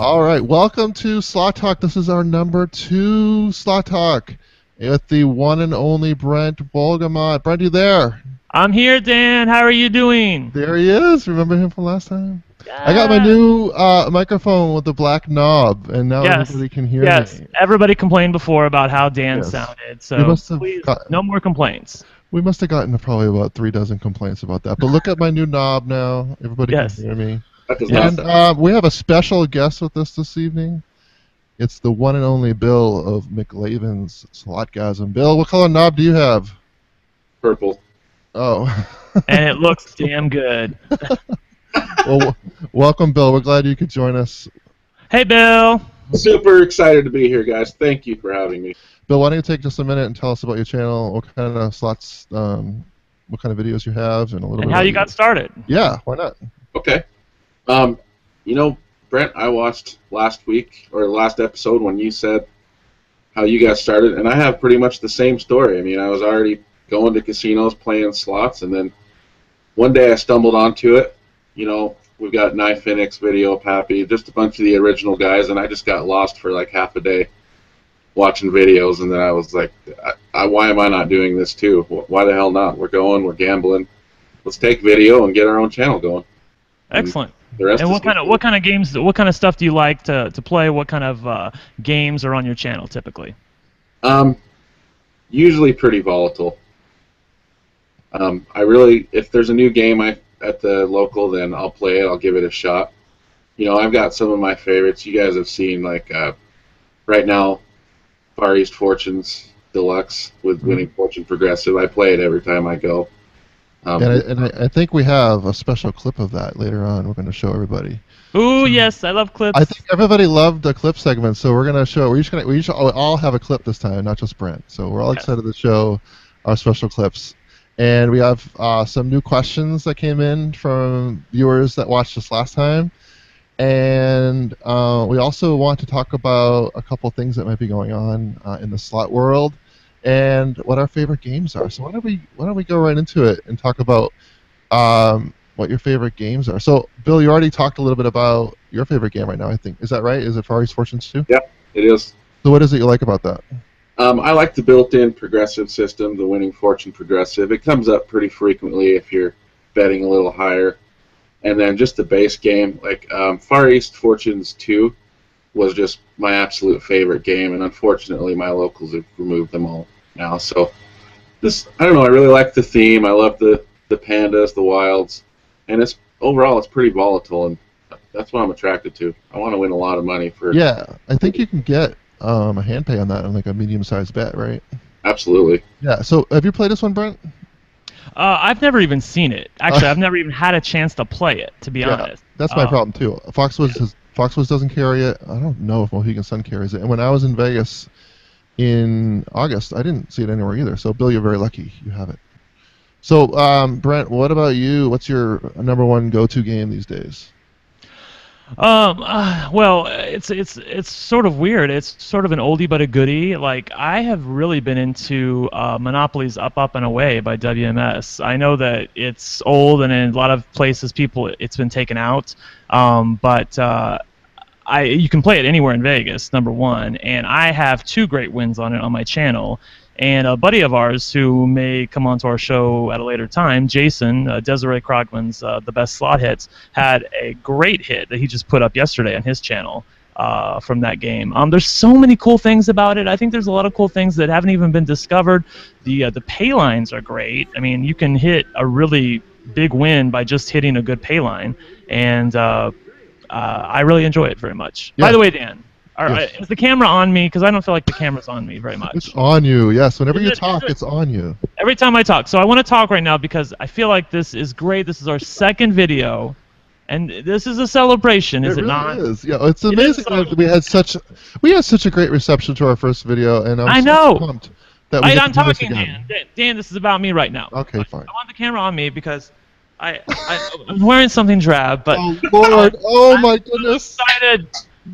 All right, welcome to Slot Talk. This is our #2 Slot Talk with the one and only Brent W. Brent, you there? I'm here, Dan. How are you doing? There he is. Remember him from last time? Yeah. I got my new microphone with the black knob, and now everybody can hear me. Everybody complained before about how Dan sounded, so please, no more complaints. We must have gotten probably about 3 dozen complaints about that. But look at my new knob now. Everybody can hear me. And we have a special guest with us this evening. It's the one and only Bill of McLaven's Slotgasm. Bill, what color knob do you have? Purple. Oh. And it looks damn good. Well, welcome, Bill. We're glad you could join us. Hey, Bill. Super excited to be here, guys. Thank you for having me. Bill, why don't you take just a minute and tell us about your channel, what kind of slots, what kind of videos you have, and a little bit how you got started. Yeah, why not? Okay. You know, Brent, I watched last week, or last episode, when you said how you got started, and I have pretty much the same story. I mean, I was already going to casinos, playing slots, and then one day I stumbled onto it. You know, we've got Knifinix, Video Pappy, just a bunch of the original guys, and I just got lost for like half a day watching videos, and then I was like, why am I not doing this too? Why the hell not? We're going, we're gambling. Let's take video and get our own channel going. Excellent. And what kind of games, what kind of stuff do you like to play? What kind of games are on your channel typically? Usually pretty volatile. If there's a new game at the local, then I'll play it. I'll give it a shot. You know, I've got some of my favorites. You guys have seen, like, right now, Far East Fortunes Deluxe with Winning Fortune Progressive. I play it every time I go. And I think we have a special clip of that later on. We're going to show everybody. Ooh, yes, I love clips. I think everybody loved the clip segment, so we're going to show. We each all have a clip this time, not just Brent. So we're all excited to show our special clips. And we have some new questions that came in from viewers that watched us last time. And we also want to talk about a couple things that might be going on in the slot world and what our favorite games are. So why don't we go right into it and talk about what your favorite games are. So, Bill, you already talked a little bit about your favorite game right now, I think. Is that right? Is it Far East Fortunes 2? Yeah, it is. So what is it you like about that? I like the built-in progressive system, the Winning Fortune Progressive. It comes up pretty frequently if you're betting a little higher. And then just the base game, like Far East Fortunes 2 was just my absolute favorite game, and unfortunately my locals have removed them all now. So I don't know, I really like the theme. I love the pandas, the wilds, and overall it's pretty volatile, and that's what I'm attracted to. I want to win a lot of money for... Yeah, I think you can get a hand pay on that on like a medium-sized bet, right? Absolutely. Yeah, so have you played this one, Brent? I've never even seen it. Actually, I've never even had a chance to play it, to be honest. That's my problem, too. Foxwoods doesn't carry it. I don't know if Mohegan Sun carries it. And when I was in Vegas in August, I didn't see it anywhere either. So, Bill, you're very lucky you have it. So, Brent, what about you? What's your #1 go-to game these days? Well, it's sort of weird. It's sort of an oldie but a goodie. Like, I have really been into Monopoly's Up, Up, and Away by WMS. I know that it's old, and in a lot of places, it's been taken out. But you can play it anywhere in Vegas, #1, and I have 2 great wins on it on my channel. And a buddy of ours who may come onto our show at a later time, Jason, Desiree Krogman's The Best Slot Hits, had a great hit that he just put up yesterday on his channel from that game. There's so many cool things about it. I think there's a lot of cool things that haven't even been discovered. The pay lines are great. I mean, you can hit a really big win by just hitting a good pay line, and I really enjoy it very much. Yeah. By the way, Dan, is the camera on me? Because I don't feel like the camera's on me very much. It's on you, yes. Whenever you talk, it's on you. Every time I talk. So I want to talk right now because I feel like this is great. This is our 2nd video, and this is a celebration, is it not? It really is. Yeah, it's amazing that we had such a great reception to our first video, and I'm so pumped that we I'm talking, Dan. Dan, this is about me right now. Okay, fine. I want the camera on me because I'm wearing something drab, but oh Lord, oh my goodness! I'm excited.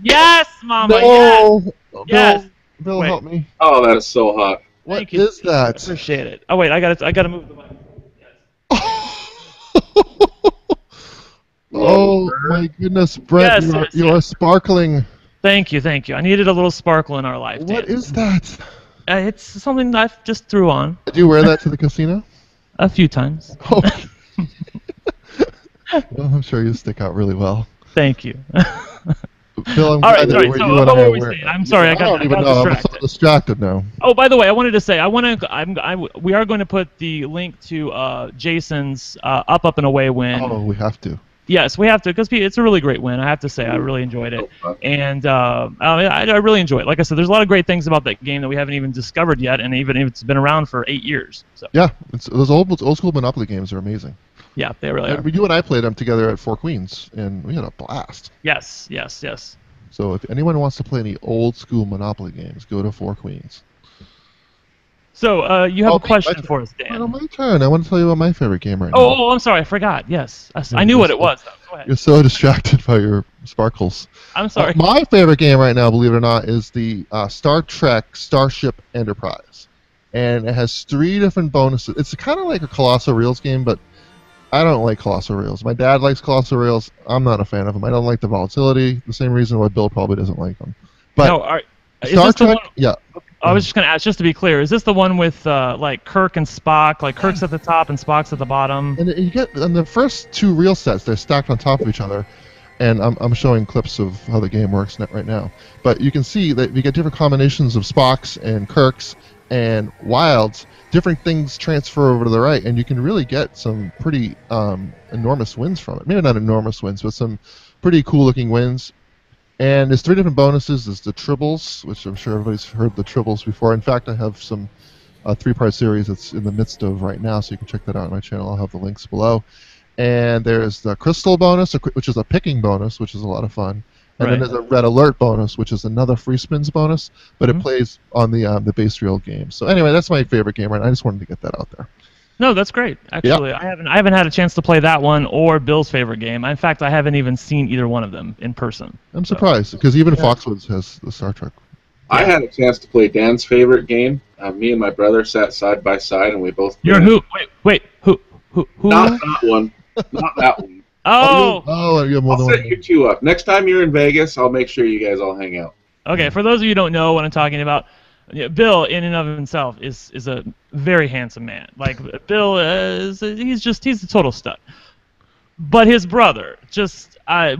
Yes, Mama. No. Yes. Bill, help me. Oh, that is so hot. What is that? I appreciate it. Oh wait, I gotta move the mic. Yes. Oh my goodness, Brent, Yes, yes, you yes. are sparkling. Thank you, thank you. I needed a little sparkle in our life. What Dan. is that? It's something that I just threw on Did you wear that to the casino? a few times. Oh. Well, I'm sure you stick out really well. Thank you. Bill, I'm All glad right, that sorry. you So and what I were are we wearing. saying? I'm sorry, I don't even know. I'm so distracted. distracted now. Oh, by the way, I wanted to say we are going to put the link to Jason's up and away win. Oh, we have to. Yes, we have to because it's a really great win. I have to say, I really enjoyed it, and I really enjoy it. Like I said, there's a lot of great things about that game that we haven't even discovered yet, and even if it's been around for 8 years. So Yeah, those old school Monopoly games are amazing. yeah, they really are. And you and I played them together at Four Queens, and we had a blast. Yes, yes, yes. So if anyone wants to play any old school Monopoly games, go to Four Queens. So you have a my question turn. for us, Dan? Oh, my turn. I want to tell you about my favorite game right now. Oh, I'm sorry, I forgot. Yes, I knew what it was. Though. Go ahead. You're so distracted by your sparkles. I'm sorry. My favorite game right now, believe it or not, is the Star Trek Starship Enterprise. And it has 3 different bonuses. It's kind of like a Colossal Reels game, but I don't like Colossal Reels. My dad likes Colossal Reels. I'm not a fan of them. I don't like the volatility. The same reason why Bill probably doesn't like them. But No, is Star this the Trek, one? yeah. I was just going to ask, just to be clear, is this the one with like Kirk and Spock? Like Kirk's at the top and Spock's at the bottom? And you get in the first 2 reel sets, they're stacked on top of each other. And I'm showing clips of how the game works right now. But you can see that we get different combinations of Spocks and Kirks and Wilds. Different things transfer over to the right, and you can really get some pretty enormous wins from it. Maybe not enormous wins, but some pretty cool-looking wins. And there's 3 different bonuses. There's the Tribbles, which I'm sure everybody's heard the Tribbles before. In fact, I have some 3-part series that's in the midst of right now, so you can check that out on my channel. I'll have the links below. And there's the Crystal bonus, which is a picking bonus, which is a lot of fun. And then there's a Red Alert bonus, which is another free spins bonus, but it plays on the base reel game. So anyway, that's my favorite game, right? I just wanted to get that out there. No, that's great. Actually, Yep. I haven't had a chance to play that one or Bill's favorite game. In fact, I haven't even seen either one of them in person. I'm surprised, because even Foxwoods has the Star Trek. I had a chance to play Dan's favorite game. Me and my brother sat side by side, and we both. You're who? Wait, who? Not that one. Not that one. Oh, you have more I'll than set one. you 2 up. Next time you're in Vegas, I'll make sure you guys all hang out. okay. For those of you who don't know what I'm talking about, Bill, in and of himself, is a very handsome man. Like Bill he's a total stud. But his brother, I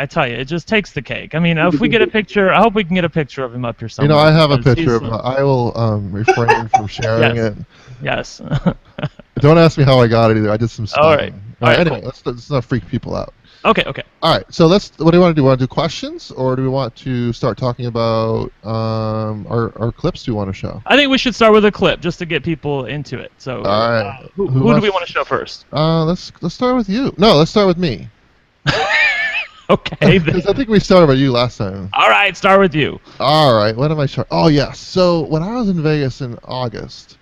tell you, it just takes the cake. I mean, if we get a picture, I hope we can get a picture of him up here somewhere. I have a because picture of him. I will refrain from sharing it. Yes. Don't ask me how I got it either. I did some stuff. All right. Anyway, Cool. let's not freak people out. Okay. All right. So what do you want to do? Want to do questions, or do we want to start talking about our clips? Do you want to show? I think we should start with a clip just to get people into it. So, All right. who do we want to show first? Let's start with you. No, let's start with me. Okay. Because I think we started with you last time. All right, start with you. All right. What am I showing? Oh yes. So when I was in Vegas in August,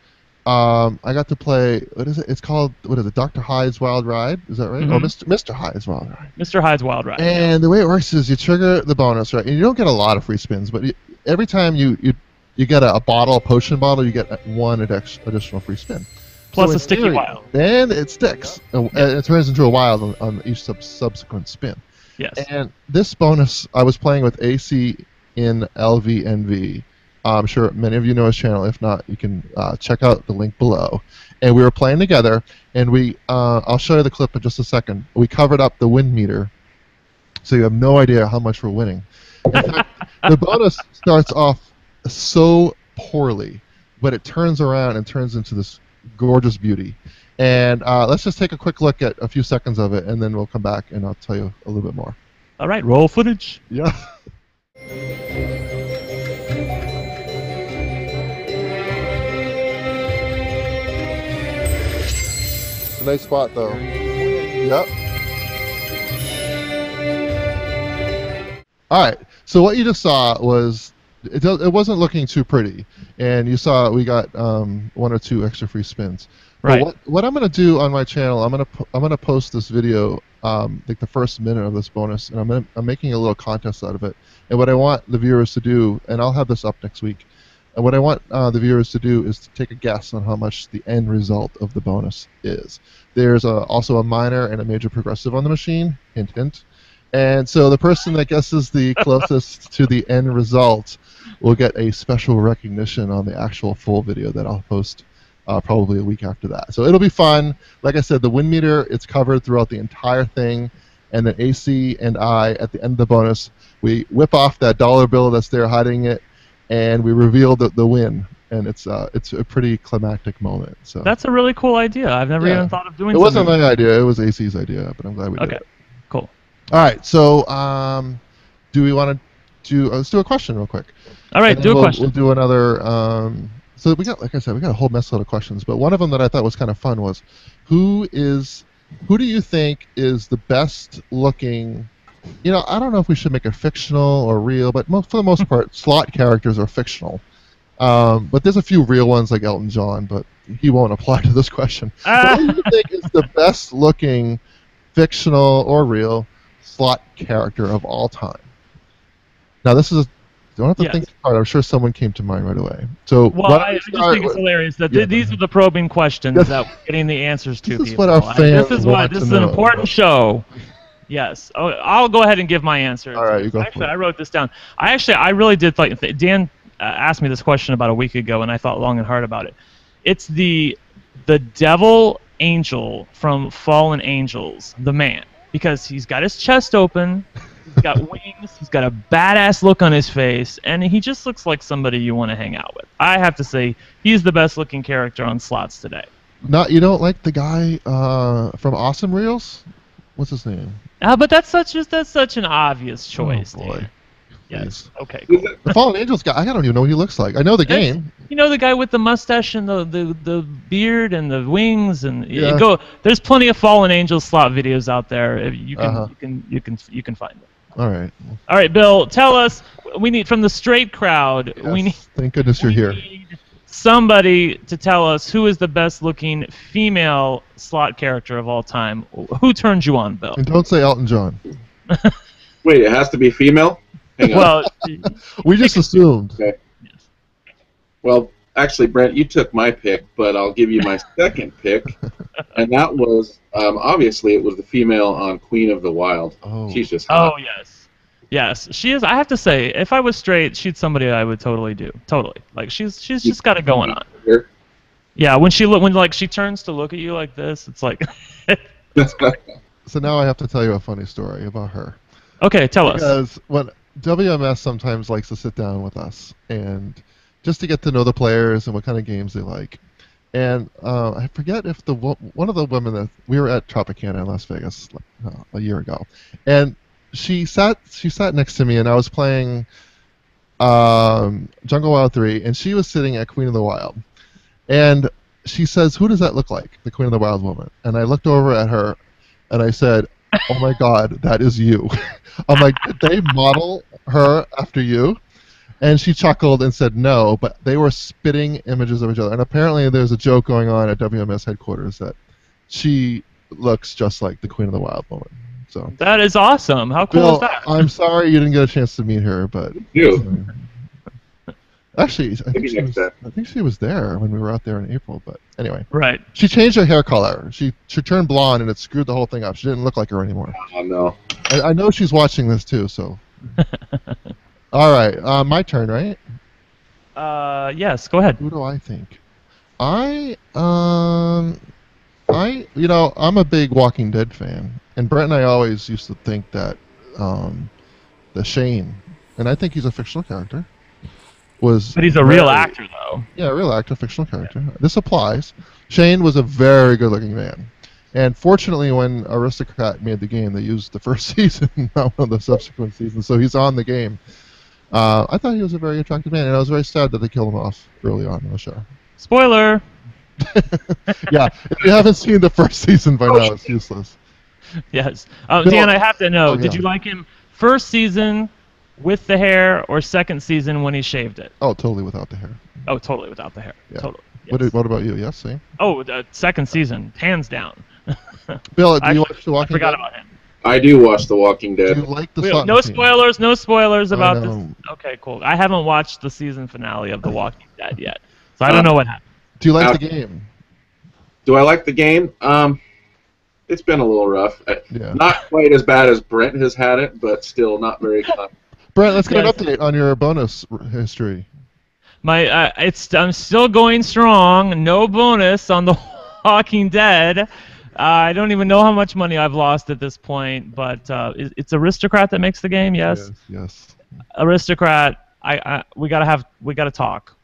I got to play. What is it? It's called. What is it? Dr. Hyde's Wild Ride. Is that right? Mm-hmm. Or Mr. Hyde's Wild Ride. Mr. Hyde's Wild Ride. And the way it works is you trigger the bonus, right? And you don't get a lot of free spins, but every time you get a potion bottle, you get 1 additional free spin. Plus So a sticky wild. And it sticks. And it turns into a wild on each subsequent spin. Yes. And this bonus, I was playing with AC in LVNV. I'm sure many of you know his channel. If not, you can check out the link below. And we were playing together, and I'll show you the clip in just a second. We covered up the win meter, so you have no idea how much we're winning. In fact, the bonus starts off so poorly, but it turns around and turns into this gorgeous beauty. And let's just take a quick look at a few seconds of it, and then we'll come back and I'll tell you a little bit more. All right, roll footage. Yeah. It's a nice spot, though. Yep. All right. So what you just saw was it wasn't looking too pretty, and you saw we got 1 or 2 extra free spins. Right. But what I'm going to do on my channel, I'm going to post this video, like the first minute of this bonus, and I'm making a little contest out of it. And what I want the viewers to do, and I'll have this up next week, And what I want the viewers to do is to take a guess on how much the end result of the bonus is. There's also a minor and a major progressive on the machine, hint, hint. And so the person that guesses the closest to the end result will get a special recognition on the actual full video that I'll post probably a week after that. So it'll be fun. Like I said, the win meter, it's covered throughout the entire thing. And then AC and I, at the end of the bonus, we whip off that dollar bill that's there hiding it, and we reveal the win. And it's a pretty climactic moment. So That's a really cool idea. I've never even thought of doing it something. wasn't my idea. It was AC's idea, but I'm glad we did Okay, it. cool. All right, so do we want to let's do a question real quick. All right, do a question. We'll do another. So we got, like I said, we got a whole mess load of questions, but one of them that I thought was kind of fun was, who do you think is the best looking? I don't know if we should make it fictional or real, but for the most part, slot characters are fictional. But there's a few real ones like Elton John, but he won't apply to this question. But who do you think is the best looking fictional or real slot character of all time? Now this is don't have to think hard. I'm sure someone came to mind right away. So I just think it's hilarious that these are the probing questions that we're getting the answers to. This is what our fans want to know. This is an important show. Yes. Oh, I'll go ahead and give my answer. All right, you go. Actually, I wrote this down. I really did think Dan asked me this question about a week ago, and I thought long and hard about it. It's the devil angel from Fallen Angels, the man, because he's got his chest open. He's got wings. He's got a badass look on his face, and he just looks like somebody you want to hang out with. I have to say, he's the best-looking character on slots today. You don't like the guy from Awesome Reels? What's his name? But that's such an obvious choice. Oh boy. Dan. Yes. Okay. Cool. The Fallen Angels guy. I don't even know what he looks like. I know the game. You know the guy with the mustache and the beard and the wings and Yeah. There's plenty of Fallen Angels slot videos out there. You can find them. All right. All right, Bill. Tell us. We need from the straight crowd. Yes, thank goodness you're here. Need somebody to tell us who is the best-looking female slot character of all time. Who turns you on, Bill? And don't say Elton John. Wait, it has to be female? Hang on. Well, we just assumed. Okay. Well, actually, Brent, you took my pick, but I'll give you my second pick, and that was obviously it was the female on Queen of the Wild. Oh. She's just hot. Oh yes, she is. I have to say, if I was straight, she's somebody I would totally do. Totally, like she's just got it going on. Here. Yeah, when she turns to look at you like this, it's like. So now I have to tell you a funny story about her. Okay, tell us. Because when WMS sometimes likes to sit down with us and just to get to know the players and what kind of games they like. And I forget if one of the women that we were at Tropicana in Las Vegas a year ago, and she sat next to me, and I was playing Jungle Wild 3, and she was sitting at Queen of the Wild, and she says, "Who does that look like, the Queen of the Wild woman?" And I looked over at her, and I said, "Oh my God, that is you." I'm like, "Did they model her after you?" And she chuckled and said no, but they were spitting images of each other. And apparently there's a joke going on at WMS headquarters that she looks just like the Queen of the Wild woman. So that is awesome. How cool Bill, is that? I'm sorry you didn't get a chance to meet her, but You. actually, I think she was there when we were out there in April. But anyway, Right. she changed her hair color. She turned blonde, and it screwed the whole thing up. She didn't look like her anymore. Oh no. I know she's watching this too, so. All right, my turn, right? Yes, go ahead. Who do I think? I'm a big Walking Dead fan, and Brent and I always used to think that the Shane, and I think he's a fictional character, was. But he's a real actor, though. Yeah, a real actor, fictional character. Yeah. This applies. Shane was a very good-looking man, and fortunately, when Aristocrat made the game, they used the first season, not one of the subsequent seasons, so he's on the game. I thought he was a very attractive man, and I was very sad that they killed him off early on in the show. Spoiler. Yeah, if you haven't seen the first season by now, it's useless. Yes. Dan, I have to know, did you like him first season with the hair or second season when he shaved it? Oh, totally without the hair. Oh, totally without the hair. Yeah. Totally. Yes. What about you? Yes, same? Oh, second season, hands down. Bill, do you watch The Walking Dead? I forgot about him. I do watch The Walking Do Dead. you like the No slot machine? spoilers. No spoilers I about know. this. Okay, cool. I haven't watched the season finale of The Walking Dead yet, so I don't know what happened. Do you like Uh, the game? Do I like the game? It's been a little rough. Yeah. Not quite as bad as Brent has had it, but still not very fun. Brent, let's get Yes. an update on your bonus history. I'm still going strong. No bonus on The Walking Dead. I don't even know how much money I've lost at this point, but it's Aristocrat that makes the game. Yes. Yes. Aristocrat. We gotta talk.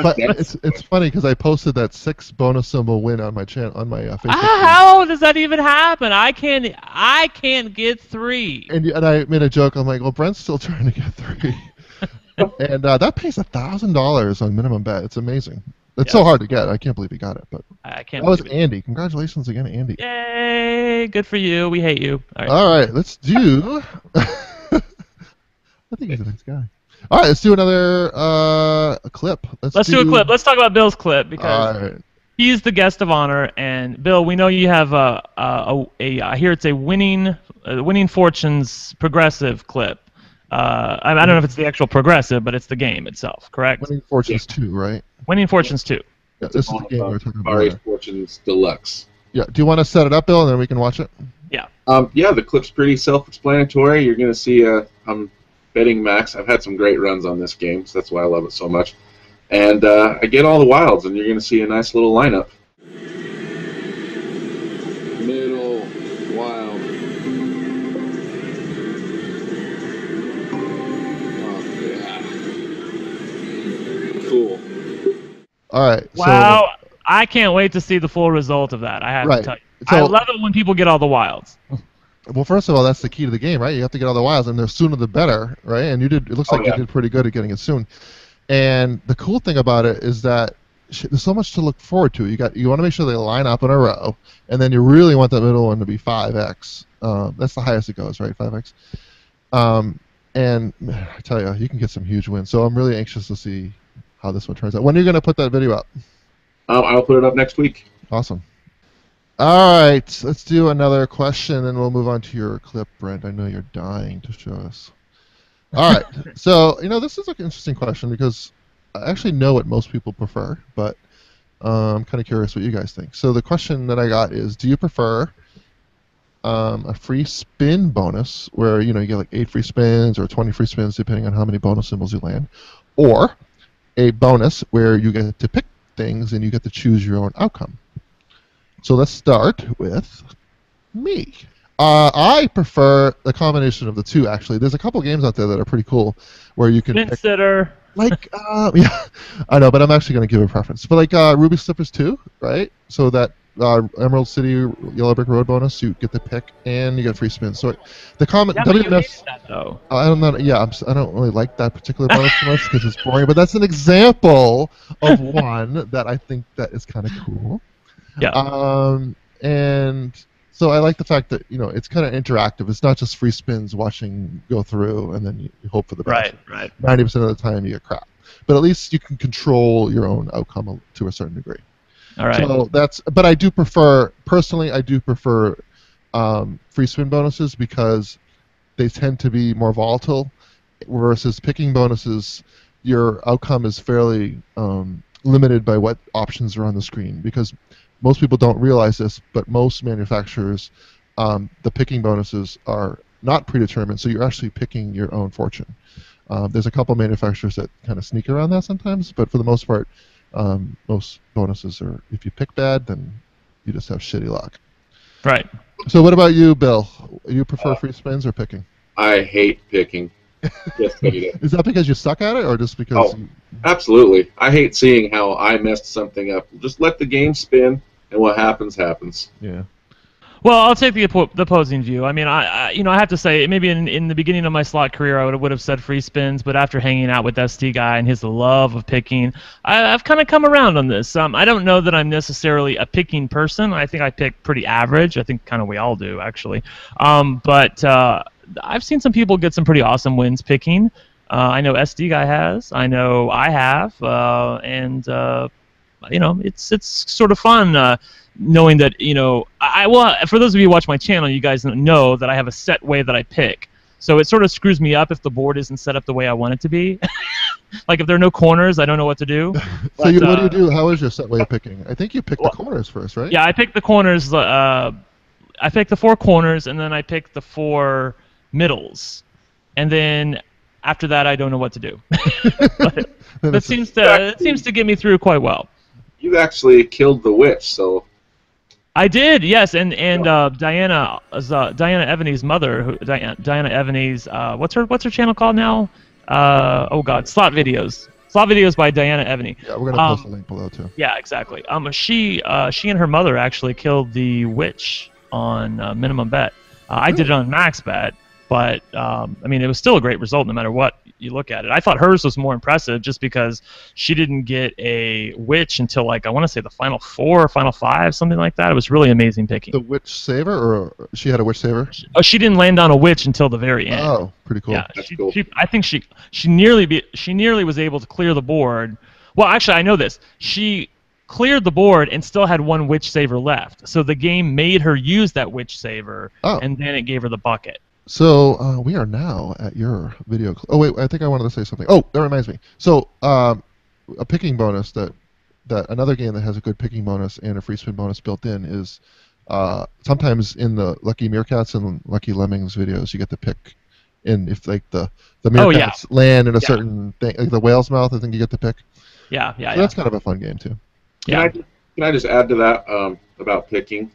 But it's funny because I posted that 6 bonus symbol win on my channel on my Facebook. How does that even happen? I can't get 3. And I made a joke. I'm like, well, Brent's still trying to get 3, and that pays $1,000 on minimum bet. It's amazing. It's so hard to get. I can't believe he got it. But I can't. that was believe it. Andy. Congratulations again, Andy. Yay! Good for you. We hate you. All right. All right, let's do. I think he's a nice guy. All right, let's do another clip. Let's do a clip. Let's talk about Bill's clip because All right. he's the guest of honor. And Bill, we know you have I hear it's a winning fortunes progressive clip. I don't know if it's the actual progressive, but it's the game itself, correct? Winning Fortunes 2, right? Winning Fortunes 2. Yeah, this is the game we're talking Barry's about. Fortunes Deluxe. Yeah. Do you want to set it up, Bill, and then we can watch it? Yeah. Yeah, the clip's pretty self-explanatory. You're going to see I'm betting max. I've had some great runs on this game, so that's why I love it so much. And I get all the wilds, and you're going to see a nice little lineup. Middle, wild. Oh, yeah. Cool. All right. Wow. I can't wait to see the full result of that. I have to tell you. So, I love it when people get all the wilds. well, first of all, that's the key to the game, right? You have to get all the wilds, and the sooner the better, right? And you did. It looks like you did pretty good at getting it soon. And the cool thing about it is that there's so much to look forward to. You want to make sure they line up in a row, and then you really want the middle one to be 5x. That's the highest it goes, right? 5x. And man, I tell you can get some huge wins. So I'm really anxious to see how this one turns out. When are you going to put that video up? I'll put it up next week. Awesome. All right, let's do another question, and we'll move on to your clip, Brent. I know you're dying to show us. All right, so this is an interesting question because I actually know what most people prefer, but I'm kind of curious what you guys think. So the question that I got is, do you prefer a free spin bonus where you get like 8 free spins or 20 free spins depending on how many bonus symbols you land, or a bonus where you get to pick things and you get to choose your own outcome? So let's start with me. I prefer the combination of the two, actually. There's a couple games out there that are pretty cool where you can Consider. Like, yeah, I know, but I'm actually going to give a preference. But like Ruby Slippers 2, right? So that Emerald City Yellow Brick Road bonus, you get the pick and you get free spins. So the WMS, that, though. I don't really like that particular bonus so much because it's boring. But that's an example of one that I think that is kind of cool. Yeah. And so I like the fact that it's kind of interactive. It's not just free spins watching go through and then you hope for the best. Right. 90% of the time you get crap, but at least you can control your own outcome to a certain degree. All right. So but I do prefer free spin bonuses because they tend to be more volatile, versus picking bonuses. Your outcome is fairly limited by what options are on the screen, because most people don't realize this, but most manufacturers, the picking bonuses are not predetermined, so you're actually picking your own fortune. There's a couple manufacturers that kind of sneak around that sometimes, but for the most part, most bonuses are, if you pick bad, then you just have shitty luck. Right. So what about you, Bill? You prefer free spins or picking? I hate picking. Just hate it. Is that because you suck at it, or just because... Oh, absolutely. I hate seeing how I messed something up. Just let the game spin, and what happens, happens. Yeah. Well, I'll take the opposing view. I mean, I have to say, maybe in the beginning of my slot career, I would have said free spins, but after hanging out with ST Guy and his love of picking, I've kind of come around on this. I don't know that I'm necessarily a picking person. I think I pick pretty average. I think kind of we all do, actually. But I've seen some people get some pretty awesome wins picking. I know SD Guy has. I know I have. And it's sort of fun knowing that well, for those of you who watch my channel, you guys know that I have a set way that I pick. So it sort of screws me up if the board isn't set up the way I want it to be. Like if there are no corners, I don't know what to do. What do you do? How is your set way of picking? I think you pick the corners first, right? Yeah, I pick the corners. I pick the 4 corners, and then I pick the 4 middles, and then after that, I don't know what to do. But it seems to get me through quite well. You actually killed the witch, so. I did, yes, and Diana Evany's mother, Diana Evany's, what's her channel called now? Oh God, Slot Videos. Slot Videos by Diana Evany. Yeah, we're gonna post a link below too. Yeah, exactly. She and her mother actually killed the witch on minimum bet. I did it on max bet, but I mean, it was still a great result no matter what you look at it. I thought hers was more impressive just because she didn't get a witch until, like, I want to say the final 4 or final 5, something like that. It was really amazing picking. The witch saver, or she had a witch saver? Oh, she didn't land on a witch until the very end. Oh, pretty cool. Yeah, cool. I think she nearly was able to clear the board. Well, actually, I know this. She cleared the board and still had 1 witch saver left. So the game made her use that witch saver, and then it gave her the bucket. So we are now at your video. Oh wait, I think I wanted to say something. Oh, that reminds me. So a picking bonus that another game that has a good picking bonus and a free spin bonus built in is sometimes in the Lucky Meerkats and Lucky Lemmings videos you get to pick in if like the meerkats land in a certain thing, like the whale's mouth. I think you get to pick. Yeah. So that's kind of a fun game too. Yeah. Can I just add to that about picking?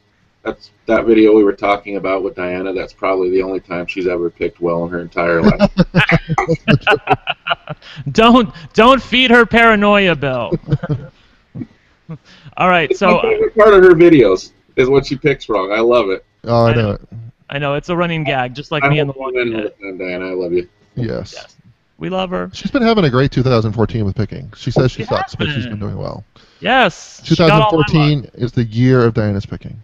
That video we were talking about with Diana, that's probably the only time she's ever picked well in her entire life. Don't feed her paranoia, Bill. All right, so my favorite part of her videos is when she picks wrong. I love it. Oh, I know it. I know, it's a running gag, just like me and the Walking Dead. Diana, I love you. Yes. We love her. She's been having a great 2014 with picking. She says she sucks, but she's been doing well. Yes. 2014 is the year of Diana's picking.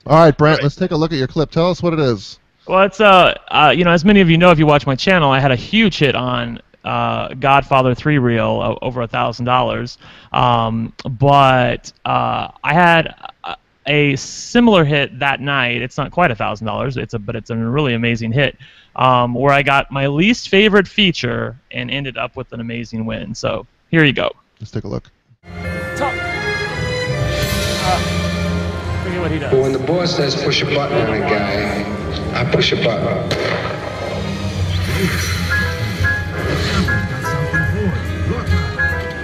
All right, Brent, let's take a look at your clip. Tell us what it is. Well, it's as many of you know if you watch my channel, I had a huge hit on Godfather 3 reel, over $1,000. But I had a similar hit that night. It's not quite $1,000. But it's a really amazing hit, where I got my least favorite feature and ended up with an amazing win. So here you go. Let's take a look. What he does. But when the boss says push a button on a guy, I push a button.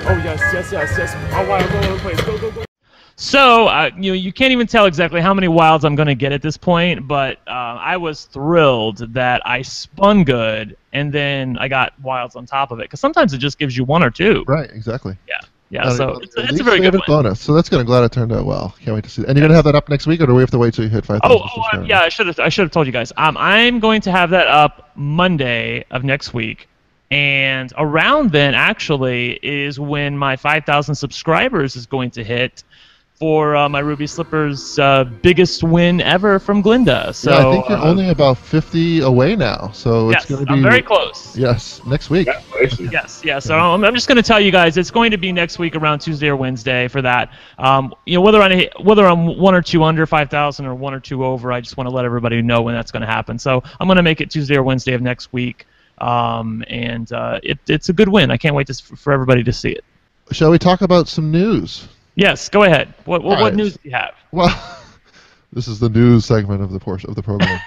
Oh yes. Oh wow, go over place. Go. So you can't even tell exactly how many wilds I'm going to get at this point, but I was thrilled that I spun good and then I got wilds on top of it, because sometimes it just gives you 1 or 2. Right, exactly. Yeah, so it's a very good one. bonus. So that's good. I'm glad it turned out well. Can't wait to see that. And you're going to have that up next week, or do we have to wait till you hit 5,000 subscribers? Yeah, I should have told you guys. I'm going to have that up Monday of next week, and around then actually is when my 5,000 subscribers is going to hit for my Ruby Slippers biggest win ever from Glinda. So I think you're only about 50 away now. So it's going to be. I'm very close. Yes, next week. Yes. So I'm just going to tell you guys it's going to be next week around Tuesday or Wednesday for that. Whether I'm 1 or 2 under 5,000 or 1 or 2 over, I just want to let everybody know when that's going to happen. So I'm going to make it Tuesday or Wednesday of next week, and it's a good win. I can't wait for everybody to see it. Shall we talk about some news? Yes, go ahead. What news do you have? Well, this is the news segment of the portion of the program.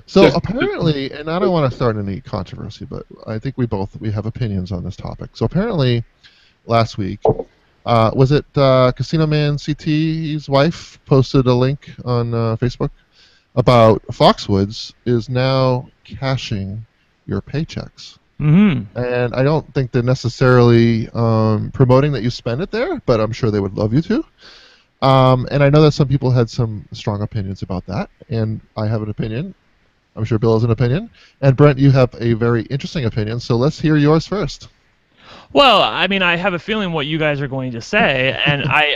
So apparently, and I don't want to start any controversy, but I think we have opinions on this topic. So apparently, last week, was it Casino Man CT's wife posted a link on Facebook about Foxwoods is now cashing your paychecks. Mm-hmm. And I don't think they're necessarily promoting that you spend it there, but I'm sure they would love you to. And I know that some people had some strong opinions about that, and I have an opinion. I'm sure Bill has an opinion. And Brent, you have a very interesting opinion, so let's hear yours first. Well, I mean, I have a feeling what you guys are going to say, and I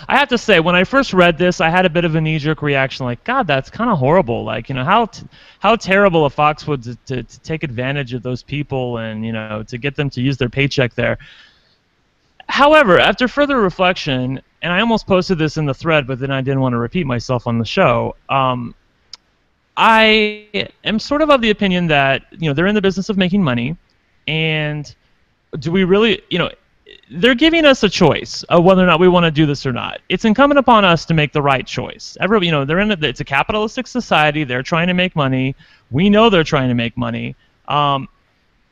have to say, when I first read this, I had a bit of a knee-jerk reaction, like, God, that's kind of horrible. Like, how terrible of Foxwoods to take advantage of those people and to get them to use their paycheck there. However, after further reflection, and I almost posted this in the thread, but then I didn't want to repeat myself on the show. I am sort of the opinion that they're in the business of making money, and do we really they're giving us a choice of whether or not we want to do this or not. It's incumbent upon us to make the right choice. They're it's a capitalistic society. They're trying to make money. We know they're trying to make money.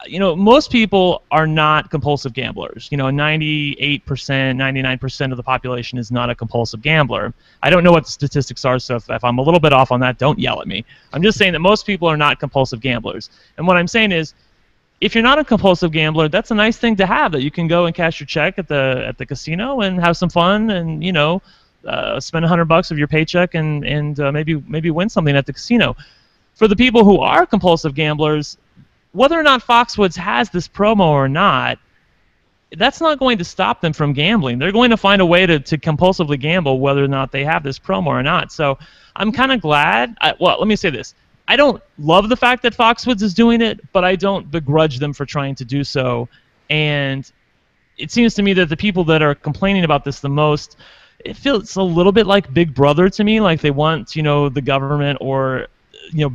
Most people are not compulsive gamblers. 98%, 99% of the population is not a compulsive gambler. I don't know what the statistics are, so if I'm a little bit off on that, don't yell at me. I'm just saying that most people are not compulsive gamblers. And what I'm saying is, if you're not a compulsive gambler, that's a nice thing to have, that you can go and cash your check at the casino and have some fun and spend $100 of your paycheck and maybe win something at the casino. For the people who are compulsive gamblers, whether or not Foxwoods has this promo or not, that's not going to stop them from gambling. They're going to find a way to compulsively gamble whether or not they have this promo or not. So I'm kind of glad. Well, let me say this. I don't love the fact that Foxwoods is doing it, but I don't begrudge them for trying to do so. And it seems to me that the people that are complaining about this the most, it feels a little bit like Big Brother to me, like they want, the government or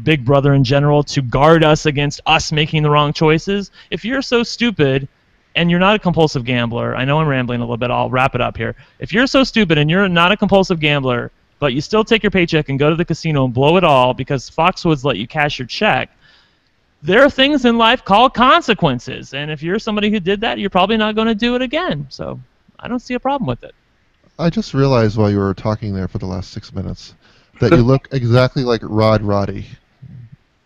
Big Brother in general to guard us against us making the wrong choices. If you're so stupid and you're not a compulsive gambler, I know I'm rambling a little bit, I'll wrap it up here. If you're so stupid and you're not a compulsive gambler, but you still take your paycheck and go to the casino and blow it all because Foxwoods let you cash your check, there are things in life called consequences. And if you're somebody who did that, you're probably not going to do it again. So I don't see a problem with it. I just realized while you were talking there for the last 6 minutes that you look exactly like Rod Roddy.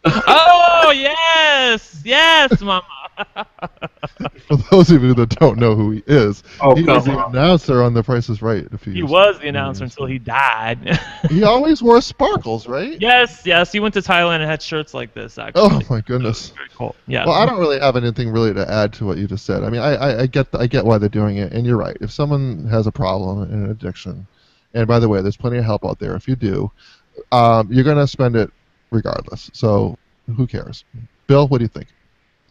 Oh, yes, Mama. For those of you that don't know who he is, he was the on. announcer on The Price is Right. He was the announcer until he died. He always wore sparkles, right? Yes. He went to Thailand and had shirts like this, actually. Oh, my goodness. Very cool. Yeah. Well, I don't really have anything really to add to what you just said. I mean, I get why they're doing it, and you're right. If someone has a problem and an addiction, and by the way, there's plenty of help out there. If you do, you're going to spend it regardless. So who cares? Bill, what do you think?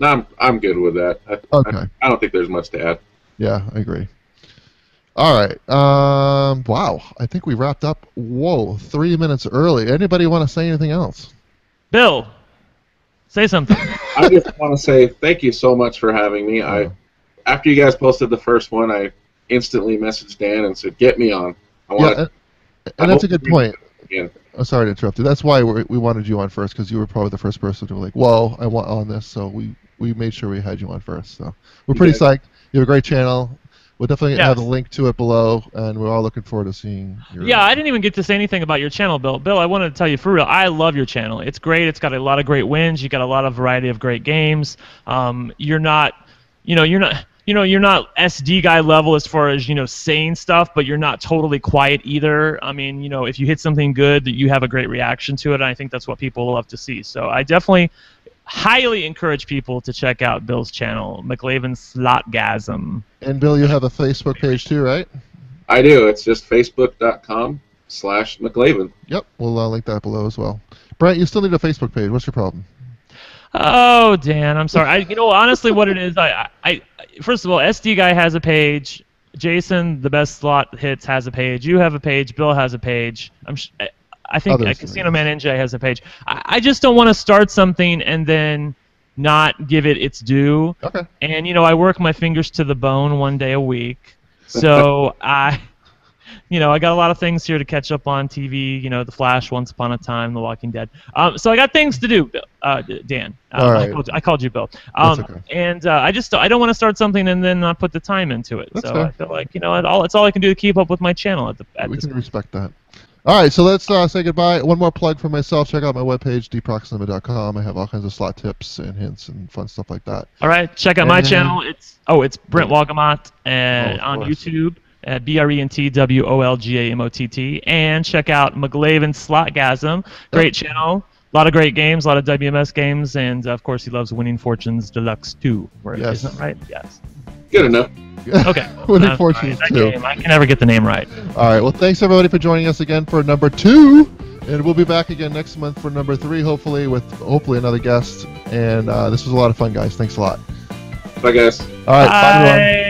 No, I'm good with that. Okay. I don't think there's much to add. Yeah, I agree. All right. Wow. I think we wrapped up. Whoa, 3 minutes early. Anybody want to say anything else? Bill, say something. I just want to say thank you so much for having me. After you guys posted the first one, I instantly messaged Dan and said, "Get me on." And that's a good point. Again. I'm sorry to interrupt you. That's why we wanted you on first, because you were probably the first person to be like, "Whoa, I want on this." So we made sure we had you on first. So we're pretty psyched. You have a great channel. We'll definitely have a link to it below, and we're all looking forward to seeing your... Yeah, I didn't even get to say anything about your channel, Bill. Bill, I wanted to tell you, for real, I love your channel. It's great. It's got a lot of great wins. You got a lot of variety of great games. You're not SD guy level as far as, saying stuff, but you're not totally quiet either. I mean, if you hit something good, you have a great reaction to it, and I think that's what people love to see. So I definitely highly encourage people to check out Bill's channel, McLavin Slotgasm. And Bill, you have a Facebook page too, right? I do. It's just facebook.com/McLavin. Yep, we'll link that below as well. Brent, you still need a Facebook page. What's your problem? Oh, Dan, I'm sorry. Honestly, what it is, I first of all, SD Guy has a page. Jason, the best slot hits, has a page. You have a page. Bill has a page. I think Casino Man NJ has a page. I just don't want to start something and then not give it its due. Okay. And I work my fingers to the bone 1 day a week, so I got a lot of things here to catch up on TV. The Flash, Once Upon a Time, The Walking Dead. So I got things to do, Dan. All right. I called you Bill. That's okay. And I don't want to start something and then not put the time into it. That's so fair. I feel like it's all I can do to keep up with my channel We can respect that. All right, so let's say goodbye. One more plug for myself. Check out my webpage, DProxima.com. I have all kinds of slot tips and hints and fun stuff like that. All right, check out my channel. It's Brent Walgamot on YouTube. BrentWolgamott, and check out McLavin Slotgasm. Great channel, a lot of great games, a lot of WMS games, and of course he loves Winning Fortunes Deluxe 2. Yes. Isn't that right? Yes. Good enough. Okay. Winning Fortunes 2. I can never get the name right. All right, well, thanks everybody for joining us again for number 2, and we'll be back again next month for number 3, hopefully with another guest. And this was a lot of fun, guys. Thanks a lot. Bye, guys. All right, bye everyone.